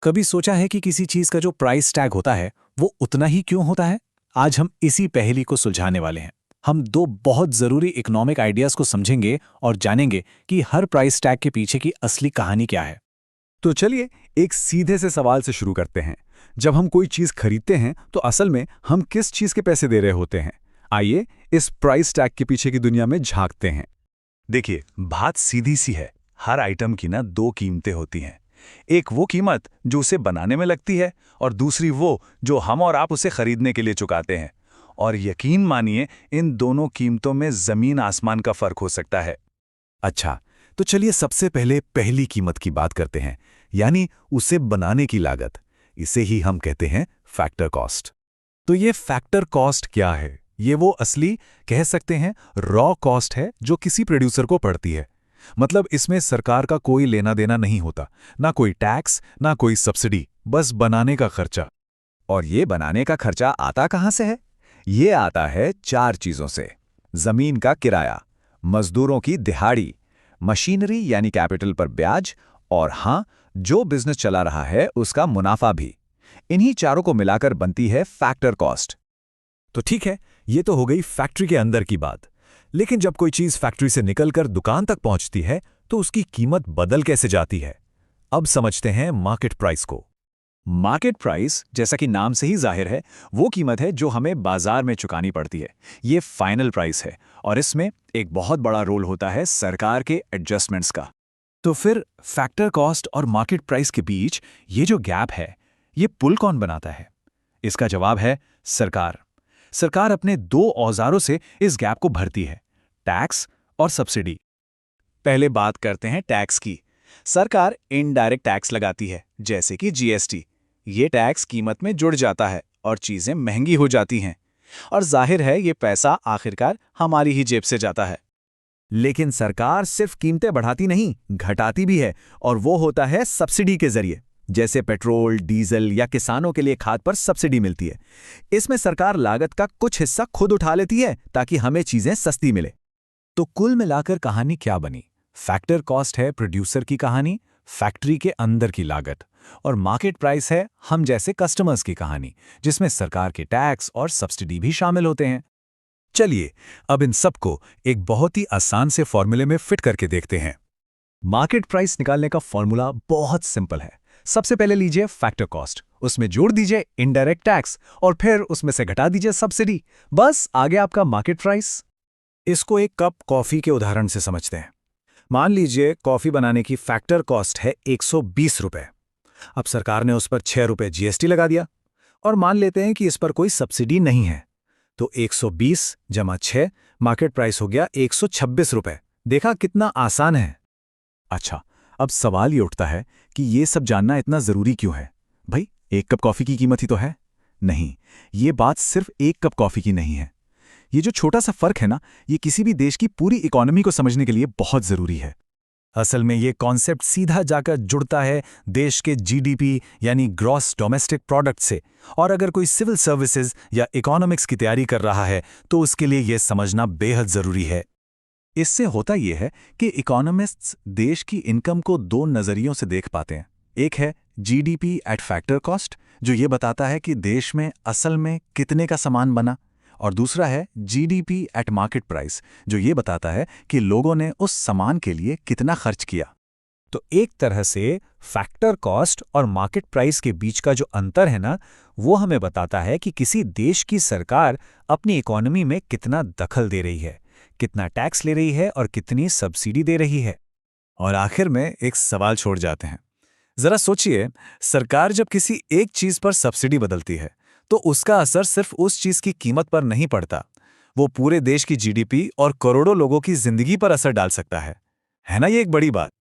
कभी सोचा है कि किसी चीज का जो प्राइस टैग होता है वो उतना ही क्यों होता है? आज हम इसी पहेली को सुलझाने वाले हैं। हम दो बहुत जरूरी इकोनॉमिक आइडियाज को समझेंगे और जानेंगे कि हर प्राइस टैग के पीछे की असली कहानी क्या है। तो चलिए एक सीधे से सवाल से शुरू करते हैं। जब हम कोई चीज खरीदते हैं तो असल में हम किस चीज के पैसे दे रहे होते हैं? आइए इस प्राइस टैग के पीछे की दुनिया में झांकते हैं। देखिए, बात सीधी सी है। हर आइटम की ना दो कीमतें होती हैं। एक वो कीमत जो उसे बनाने में लगती है और दूसरी वो जो हम और आप उसे खरीदने के लिए चुकाते हैं। और यकीन मानिए, इन दोनों कीमतों में जमीन आसमान का फर्क हो सकता है। अच्छा, तो चलिए सबसे पहले पहली कीमत की बात करते हैं, यानी उसे बनाने की लागत। इसे ही हम कहते हैं फैक्टर कॉस्ट। तो ये फैक्टर कॉस्ट क्या है? ये वो असली, कह सकते हैं रॉ कॉस्ट है जो किसी प्रोड्यूसर को पड़ती है। मतलब इसमें सरकार का कोई लेना देना नहीं होता, ना कोई टैक्स, ना कोई सब्सिडी, बस बनाने का खर्चा। और ये बनाने का खर्चा आता कहाँ से है? ये आता है चार चीजों से। जमीन का किराया, मजदूरों की दिहाड़ी, मशीनरी यानी कैपिटल पर ब्याज, और हाँ, जो बिजनेस चला रहा है उसका मुनाफा भी। इन्हीं चारों को मिलाकर बनती है फैक्टर कॉस्ट। तो ठीक है, ये तो हो गई फैक्ट्री के अंदर की बात। लेकिन जब कोई चीज फैक्ट्री से निकलकर दुकान तक पहुंचती है तो उसकी कीमत बदल कैसे जाती है? अब समझते हैं मार्केट प्राइस को। मार्केट प्राइस, जैसा कि नाम से ही जाहिर है, वो कीमत है जो हमें बाजार में चुकानी पड़ती है। ये फाइनल प्राइस है और इसमें एक बहुत बड़ा रोल होता है सरकार के एडजस्टमेंट्स का। तो फिर फैक्टर कॉस्ट और मार्केट प्राइस के बीच ये जो गैप है, ये पुल कौन बनाता है? इसका जवाब है सरकार। सरकार अपने दो औजारों से इस गैप को भरती है, टैक्स और सब्सिडी। पहले बात करते हैं टैक्स की। सरकार इनडायरेक्ट टैक्स लगाती है, जैसे कि जीएसटी। ये टैक्स कीमत में जुड़ जाता है और चीजें महंगी हो जाती हैं। और जाहिर है ये पैसा आखिरकार हमारी ही जेब से जाता है। लेकिन सरकार सिर्फ कीमतें बढ़ाती नहीं, घटाती भी है, और वो होता है सब्सिडी के जरिए। जैसे पेट्रोल, डीजल या किसानों के लिए खाद पर सब्सिडी मिलती है। इसमें सरकार लागत का कुछ हिस्सा खुद उठा लेती है ताकि हमें चीजें सस्ती मिले। तो कुल मिलाकर कहानी क्या बनी? फैक्टर कॉस्ट है प्रोड्यूसर की कहानी, फैक्ट्री के अंदर की लागत, और मार्केट प्राइस है हम जैसे कस्टमर्स की कहानी, जिसमें सरकार के टैक्स और सब्सिडी भी शामिल होते हैं। चलिए अब इन सबको एक बहुत ही आसान से फॉर्मूले में फिट करके देखते हैं। मार्केट प्राइस निकालने का फॉर्मूला बहुत सिंपल है। सबसे पहले लीजिए फैक्टर कॉस्ट, उसमें जोड़ दीजिए इनडायरेक्ट टैक्स और फिर उसमें से घटा दीजिए सब्सिडी। बस आ गया आपका मार्केट प्राइस। इसको एक कप कॉफी के उदाहरण से समझते हैं। मान लीजिए कॉफी बनाने की फैक्टर कॉस्ट है 120 रुपए। अब सरकार ने उस पर 6 रुपए जीएसटी लगा दिया और मान लेते हैं कि इस पर कोई सब्सिडी नहीं है। तो 120 जमा 6 मार्केट प्राइस हो गया 126 रुपए। देखा कितना आसान है। अच्छा, अब सवाल ये उठता है कि ये सब जानना इतना जरूरी क्यों है? भाई, एक कप कॉफी की कीमत ही तो है। नहीं, ये बात सिर्फ एक कप कॉफी की नहीं है। ये जो छोटा सा फर्क है ना, ये किसी भी देश की पूरी इकोनॉमी को समझने के लिए बहुत जरूरी है। असल में ये कॉन्सेप्ट सीधा जाकर जुड़ता है देश के जीडीपी यानी ग्रॉस डोमेस्टिक प्रोडक्ट से। और अगर कोई सिविल सर्विसेज या इकोनॉमिक्स की तैयारी कर रहा है तो उसके लिए यह समझना बेहद जरूरी है। इससे होता यह है कि इकोनॉमिस्ट्स देश की इनकम को दो नजरियों से देख पाते हैं। एक है जीडीपी एट फैक्टर कॉस्ट, जो ये बताता है कि देश में असल में कितने का सामान बना, और दूसरा है जीडीपी एट मार्केट प्राइस, जो ये बताता है कि लोगों ने उस सामान के लिए कितना खर्च किया। तो एक तरह से फैक्टर कॉस्ट और मार्केट प्राइस के बीच का जो अंतर है ना, वो हमें बताता है कि किसी देश की सरकार अपनी इकोनॉमी में कितना दखल दे रही है, कितना टैक्स ले रही है और कितनी सब्सिडी दे रही है। और आखिर में एक सवाल छोड़ जाते हैं। जरा सोचिए, सरकार जब किसी एक चीज पर सब्सिडी बदलती है तो उसका असर सिर्फ उस चीज की कीमत पर नहीं पड़ता, वो पूरे देश की जीडीपी और करोड़ों लोगों की जिंदगी पर असर डाल सकता है ना? ये एक बड़ी बात।